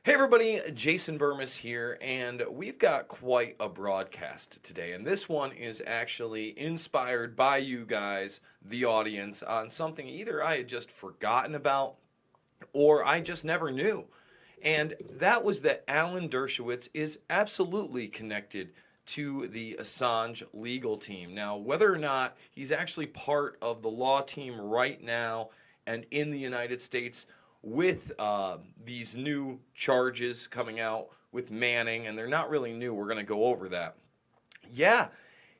Hey everybody, Jason Burmis here, and we've got quite a broadcast today. And this one is actually inspired by you guys, the audience, on something either I had just forgotten about or I just never knew. And that was that Alan Dershowitz is absolutely connected to the Assange legal team. Now, whether or not he's actually part of the law team right now and in the United States with these new charges coming out with Manning, and they're not really new, we're going to go over that. Yeah,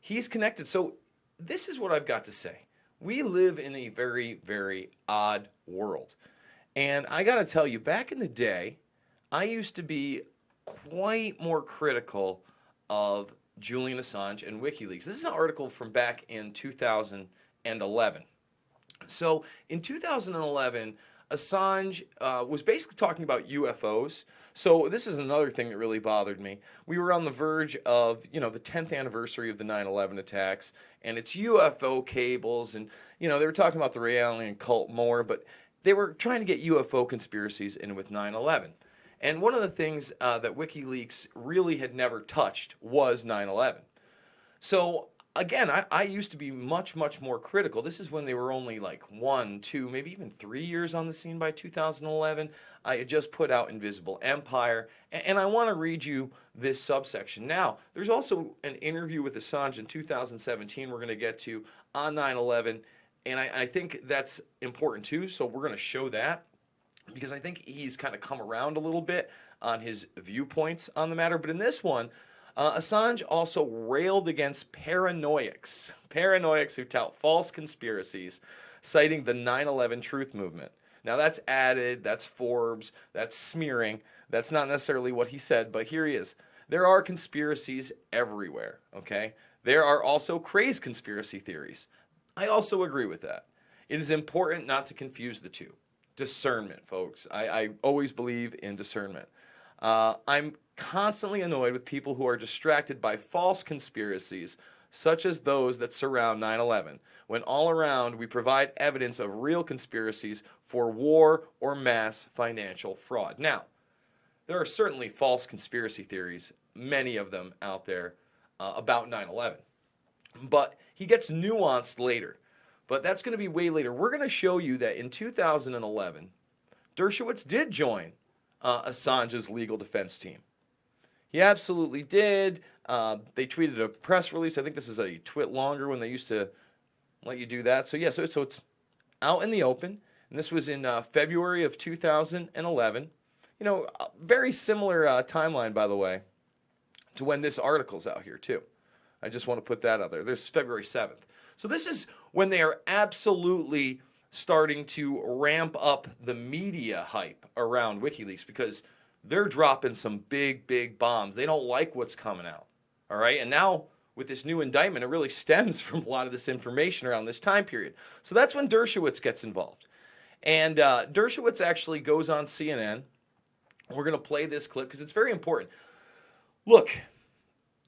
he's connected. So this is what I've got to say. We live in a very, very odd world. And I got to tell you, back in the day, I used to be quite more critical of Julian Assange and WikiLeaks. This is an article from back in 2011. So in 2011, Assange was basically talking about UFOs. So this is another thing that really bothered me. We were on the verge of, the 10th anniversary of the 9/11 attacks, and it's UFO cables, and, they were talking about the reality and cult more, but they were trying to get UFO conspiracies in with 9/11. And one of the things that WikiLeaks really had never touched was 9/11. So again, I used to be much, much more critical. This is when they were only like 1, 2, maybe even 3 years on the scene by 2011. I had just put out Invisible Empire, and I want to read you this subsection. Now, there's also an interview with Assange in 2017 we're going to get to on 9/11, and I think that's important too, so we're going to show that because I think he's kind of come around a little bit on his viewpoints on the matter. But in this one, Assange also railed against paranoiacs who tout false conspiracies, citing the 9/11 truth movement. Now that's added, that's Forbes, that's smearing. That's not necessarily what he said, but here he is. There are conspiracies everywhere, okay? There are also crazed conspiracy theories. I also agree with that. It is important not to confuse the two. Discernment, folks. I always believe in discernment. I'm constantly annoyed with people who are distracted by false conspiracies, such as those that surround 9/11, when all around we provide evidence of real conspiracies for war or mass financial fraud. Now, there are certainly false conspiracy theories, many of them out there, about 9/11. But he gets nuanced later. But that's going to be way later. We're going to show you that in 2011, Dershowitz did join Assange's legal defense team. He absolutely did. They tweeted a press release. I think this is a twit longer when they used to let you do that. So yeah, so it's out in the open. And this was in February of 2011. Very similar timeline, by the way, to when this article's out here too. I just want to put that out there. This is February 7th. So this is when they are absolutely starting to ramp up the media hype around WikiLeaks because they're dropping some big, big bombs. They don't like what's coming out, all right? And now with this new indictment, it really stems from a lot of this information around this time period. So that's when Dershowitz gets involved. And Dershowitz actually goes on CNN. We're going to play this clip because it's very important. Look,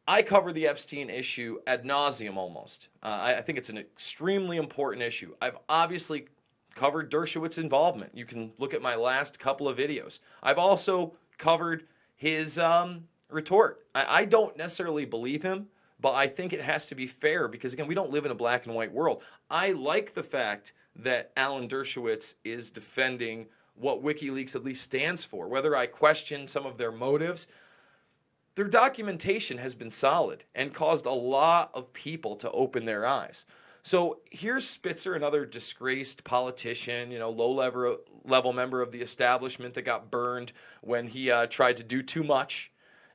I cover the Epstein issue ad nauseum almost. I think it's an extremely important issue. I've obviously covered Dershowitz's involvement. You can look at my last couple of videos. I've also covered his retort. I don't necessarily believe him, but I think it has to be fair because, again, we don't live in a black and white world. I like the fact that Alan Dershowitz is defending what WikiLeaks at least stands for. Whether I question some of their motives, their documentation has been solid and caused a lot of people to open their eyes. So here's Spitzer, another disgraced politician, low-level member of the establishment that got burned when he tried to do too much.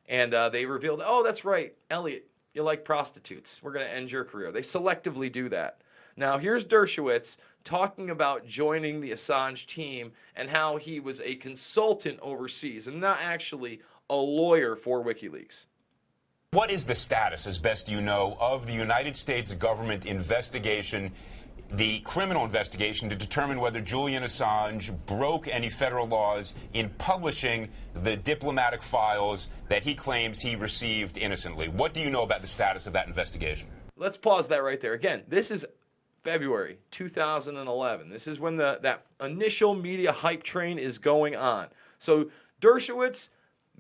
And they revealed, oh, that's right, Elliot, you like prostitutes. We're going to end your career. They selectively do that. Now here's Dershowitz talking about joining the Assange team and how he was a consultant overseas and not actually a lawyer for WikiLeaks. What is the status, as best you know, of the United States government investigation, the criminal investigation, to determine whether Julian Assange broke any federal laws in publishing the diplomatic files that he claims he received innocently? What do you know about the status of that investigation? Let's pause that right there. Again, this is February 2011. This is when that initial media hype train is going on. So Dershowitz,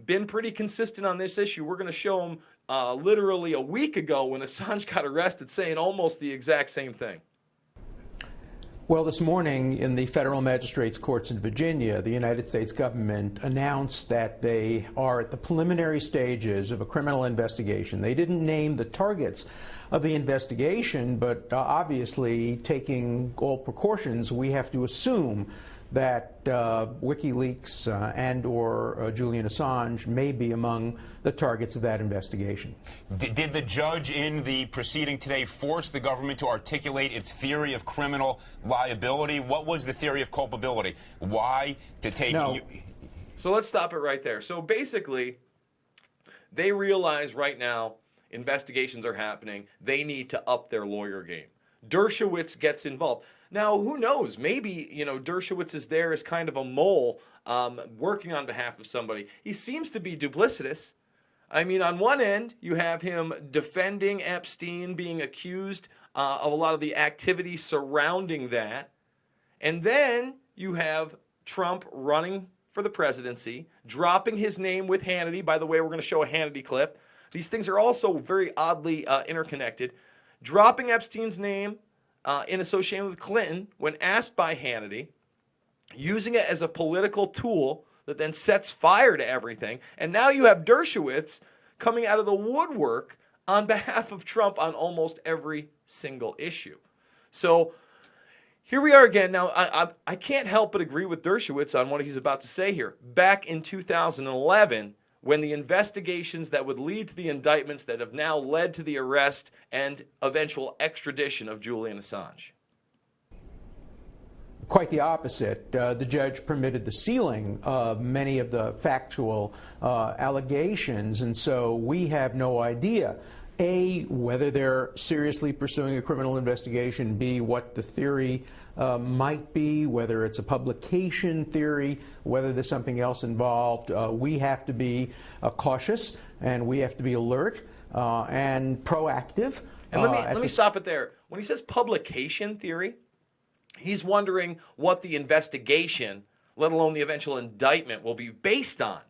been pretty consistent on this issue. We're going to show him literally a week ago when Assange got arrested saying almost the exact same thing. Well, this morning in the federal magistrates' courts in Virginia, the United States government announced that they are at the preliminary stages of a criminal investigation. They didn't name the targets of the investigation, but obviously, taking all precautions, we have to assume that WikiLeaks and/or Julian Assange may be among the targets of that investigation. Did the judge in the proceeding today force the government to articulate its theory of criminal liability? What was the theory of culpability? Why to take? No. So let's stop it right there. So basically, they realize right now investigations are happening. They need to up their lawyer game. Dershowitz gets involved. Now, who knows? Maybe, Dershowitz is there as kind of a mole working on behalf of somebody. He seems to be duplicitous. I mean, on one end, you have him defending Epstein, being accused of a lot of the activity surrounding that. And then you have Trump running for the presidency, dropping his name with Hannity. By the way, we're going to show a Hannity clip. These things are also very oddly interconnected. Dropping Epstein's name in association with Clinton when asked by Hannity, using it as a political tool that then sets fire to everything. And now you have Dershowitz coming out of the woodwork on behalf of Trump on almost every single issue. So here we are again. Now, I can't help but agree with Dershowitz on what he's about to say here. Back in 2011, when the investigations that would lead to the indictments that have now led to the arrest and eventual extradition of Julian Assange. Quite the opposite. The judge permitted the sealing of many of the factual allegations, and so we have no idea, A, whether they're seriously pursuing a criminal investigation, B, what the theory might be, whether it's a publication theory, whether there's something else involved. We have to be cautious, and we have to be alert and proactive. And let me stop it there. When he says publication theory, he's wondering what the investigation, let alone the eventual indictment, will be based on.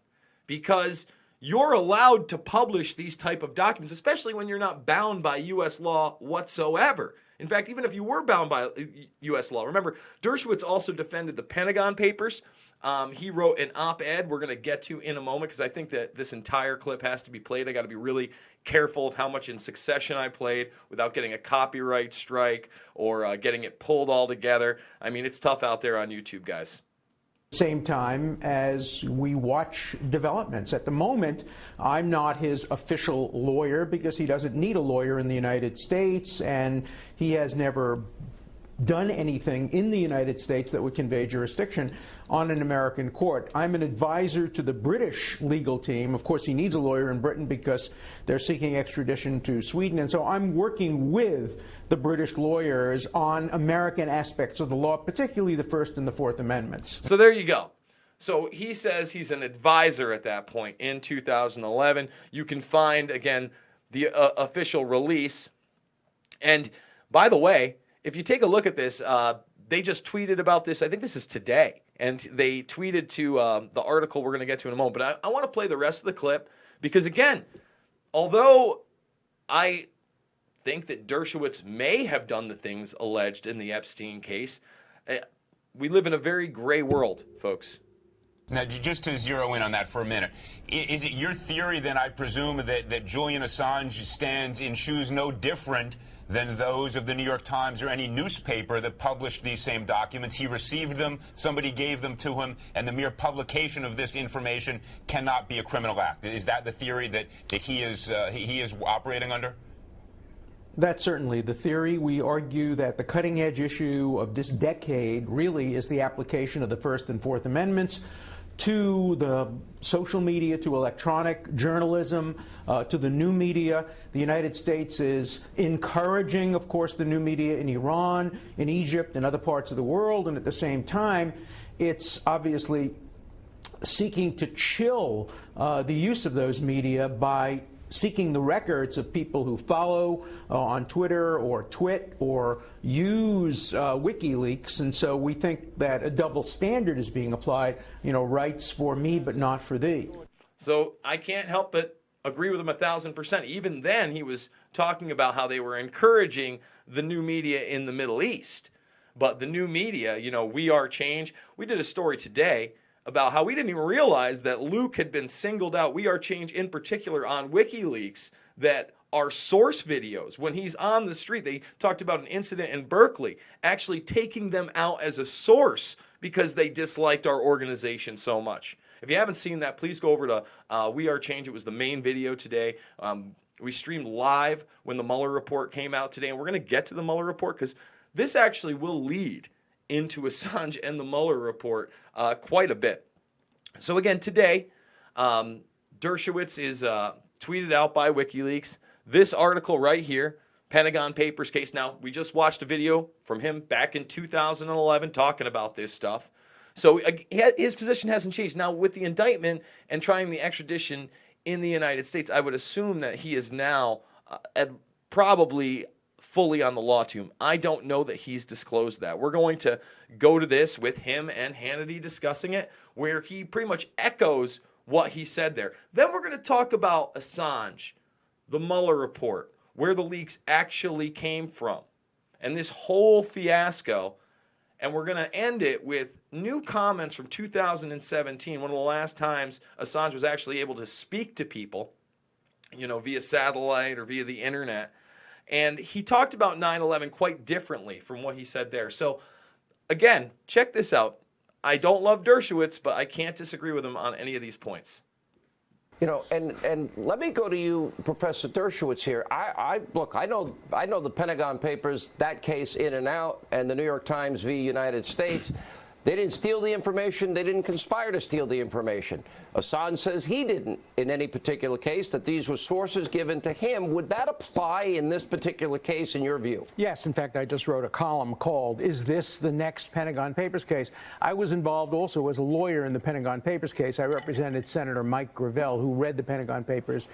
Because you're allowed to publish these type of documents, especially when you're not bound by U.S. law whatsoever. In fact, even if you were bound by U.S. law, remember, Dershowitz also defended the Pentagon Papers. He wrote an op-ed we're going to get to in a moment because I think that this entire clip has to be played. I got to be really careful of how much in succession I played without getting a copyright strike or getting it pulled all together. I mean, it's tough out there on YouTube, guys. Same time as we watch developments. At the moment, I'm not his official lawyer because he doesn't need a lawyer in the United States, and he has never done anything in the United States that would convey jurisdiction on an American court. I'm an advisor to the British legal team. Of course, he needs a lawyer in Britain because they're seeking extradition to Sweden. And so I'm working with the British lawyers on American aspects of the law, particularly the First and the Fourth Amendments. So there you go. So he says he's an advisor at that point in 2011. You can find, again, the official release. And by the way, if you take a look at this, they just tweeted about this. I think this is today. And they tweeted to the article we're going to get to in a moment. But I want to play the rest of the clip because, again, although I think that Dershowitz may have done the things alleged in the Epstein case, we live in a very gray world, folks. Now, just to zero in on that for a minute, is it your theory then, I presume, that Julian Assange stands in shoes no different than those of the New York Times or any newspaper that published these same documents? He received them, somebody gave them to him, and the mere publication of this information cannot be a criminal act. Is that the theory that he is operating under? That's certainly the theory. We argue that the cutting-edge issue of this decade really is the application of the First and Fourth Amendments to the social media, to electronic journalism, to the new media. The United States is encouraging, of course, the new media in Iran, in Egypt, and other parts of the world, and at the same time, it's obviously seeking to chill the use of those media by seeking the records of people who follow on Twitter or twit or use WikiLeaks, and so we think that a double standard is being applied, rights for me but not for thee. So I can't help but agree with him 1,000%. Even then, he was talking about how they were encouraging the new media in the Middle East. But the new media, We Are Change, we did a story today about how we didn't even realize that Luke had been singled out, We Are Change in particular, on WikiLeaks, that our source videos, when he's on the street, they talked about an incident in Berkeley, actually taking them out as a source because they disliked our organization so much. If you haven't seen that, please go over to We Are Change. It was the main video today. We streamed live when the Mueller report came out today, and we're going to get to the Mueller report because this actually will lead into Assange and the Mueller report quite a bit. So again, today, Dershowitz is tweeted out by WikiLeaks. This article right here, Pentagon Papers case. Now, we just watched a video from him back in 2011 talking about this stuff. So his position hasn't changed. Now, with the indictment and trying the extradition in the United States, I would assume that he is now probably fully on the law tomb. I don't know that he's disclosed that. We're going to go to this with him and Hannity discussing it, where he pretty much echoes what he said there. Then we're going to talk about Assange, the Mueller report, where the leaks actually came from, and this whole fiasco. And we're going to end it with new comments from 2017, one of the last times Assange was actually able to speak to people, via satellite or via the internet. And he talked about 9/11 quite differently from what he said there. So, again, check this out. I don't love Dershowitz, but I can't disagree with him on any of these points. And let me go to you, Professor Dershowitz here. Look, I know the Pentagon Papers, that case in and out, and the New York Times v. United States. They didn't steal the information. They didn't conspire to steal the information. Assange says he didn't in any particular case, that these were sources given to him. Would that apply in this particular case, in your view? Yes. In fact, I just wrote a column called, Is This the Next Pentagon Papers Case? I was involved also as a lawyer in the Pentagon Papers case. I represented Senator Mike Gravel, who read the Pentagon Papers.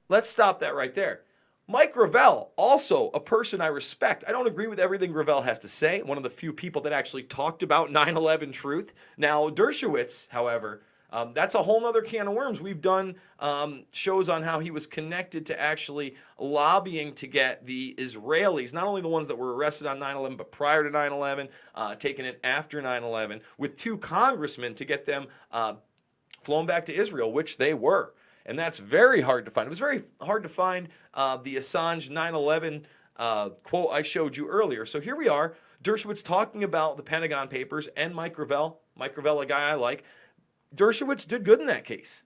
Let's stop that right there. Mike Gravel, also a person I respect. I don't agree with everything Gravel has to say. One of the few people that actually talked about 9/11 truth. Now, Dershowitz, however, that's a whole other can of worms. We've done shows on how he was connected to actually lobbying to get the Israelis, not only the ones that were arrested on 9/11, but prior to 9/11, taken it after 9/11, with 2 congressmen to get them flown back to Israel, which they were. And that's very hard to find. It was very hard to find the Assange 9/11 quote I showed you earlier. So here we are, Dershowitz talking about the Pentagon Papers and Mike Gravel, a guy I like. Dershowitz did good in that case.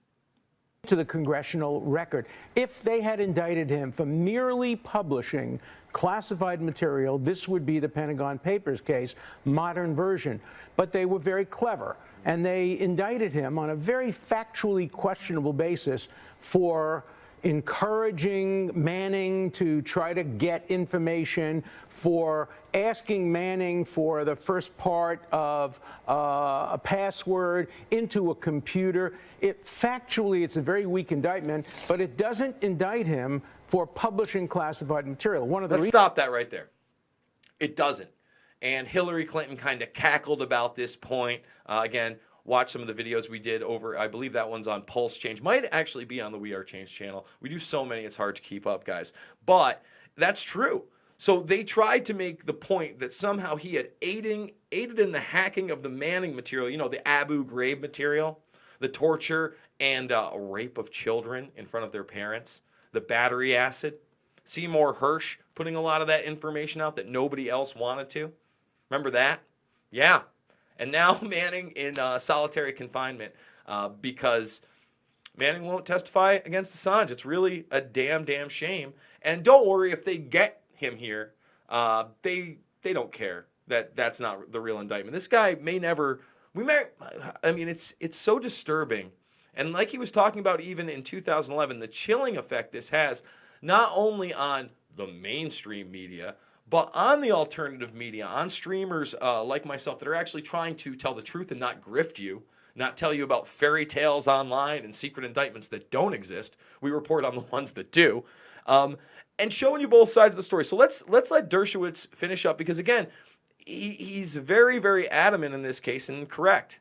To the congressional record. If they had indicted him for merely publishing classified material, this would be the Pentagon Papers case, modern version. But they were very clever, and they indicted him on a very factually questionable basis for encouraging Manning to try to get information, for asking Manning for the first part of a password into a computer. Factually, it's a very weak indictment, but it doesn't indict him for publishing classified material. Let's stop that right there. It doesn't. And Hillary Clinton kind of cackled about this point. Again, watch some of the videos we did over, I believe that one's on Pulse Change. Might actually be on the We Are Change channel. We do so many, it's hard to keep up, guys. But that's true. So they tried to make the point that somehow he had aided in the hacking of the Manning material, the Abu Ghraib material, the torture and rape of children in front of their parents, the battery acid. Seymour Hersh putting a lot of that information out that nobody else wanted to. Remember that? Yeah. And now Manning in solitary confinement because Manning won't testify against Assange. It's really a damn shame. And don't worry, if they get him here, they don't care that that's not the real indictment. This guy may never. It's so disturbing. And like he was talking about even in 2011, the chilling effect this has not only on the mainstream media, but on the alternative media, on streamers like myself that are actually trying to tell the truth and not grift you. not tell you about fairy tales online and secret indictments that don't exist. We report on the ones that do. And showing you both sides of the story. So let's let Dershowitz finish up, because again, he's very, very adamant in this case and correct.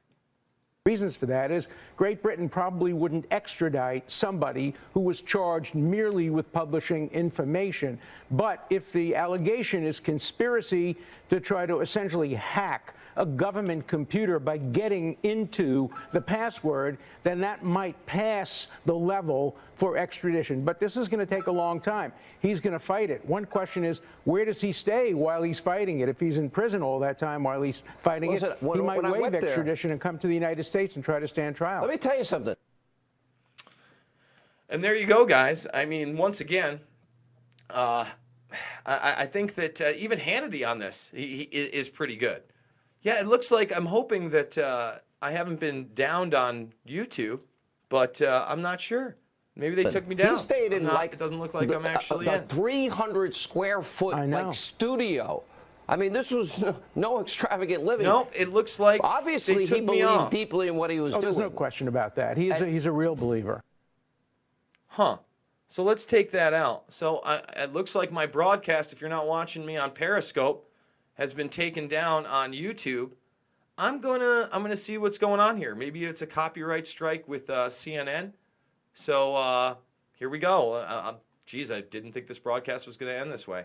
Reasons for that is Great Britain probably wouldn't extradite somebody who was charged merely with publishing information. But if the allegation is conspiracy to try to essentially hack a government computer by getting into the password, then that might pass the level for extradition. But this is going to take a long time. He's going to fight it. One question is, where does he stay while he's fighting it? If he's in prison all that time while he's fighting it, he might waive extradition and come to the United States and try to stand trial. Let me tell you something. And there you go, guys. I mean, once again, I think that even Hannity on this he is pretty good. Yeah, it looks like I'm hoping that I haven't been downed on YouTube, but I'm not sure. Maybe they took me down. He stayed in it doesn't look like I'm actually in. 300 square foot studio. I mean, this was no extravagant living. Nope, it looks like obviously he believed deeply in what he was doing. There's no question about that. He's a real believer. Huh. So let's take that out. So it looks like my broadcast, if you're not watching me on Periscope, has been taken down on YouTube. I'm gonna see what's going on here. Maybe it's a copyright strike with CNN. So here we go. Geez, I didn't think this broadcast was going to end this way.